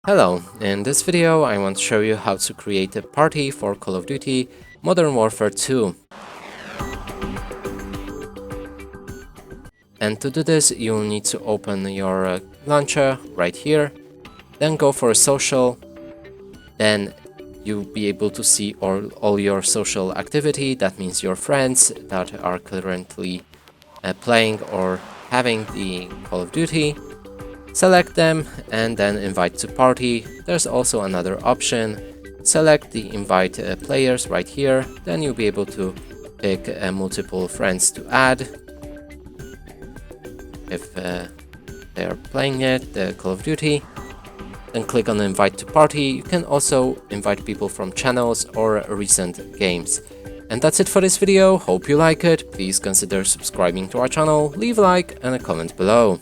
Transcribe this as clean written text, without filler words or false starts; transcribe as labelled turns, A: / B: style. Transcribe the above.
A: Hello, in this video I want to show you how to create a party for Call of Duty Modern Warfare 2. And to do this you'll need to open your launcher right here, then go for social, then you'll be able to see all your social activity, that means your friends that are currently playing or having the Call of Duty. Select them and then invite to party. There's also another option. Select the invite players right here. Then you'll be able to pick multiple friends to add if they're playing it, the Call of Duty. Then click on invite to party. You can also invite people from channels or recent games. And that's it for this video. Hope you like it. Please consider subscribing to our channel, leave a like and a comment below.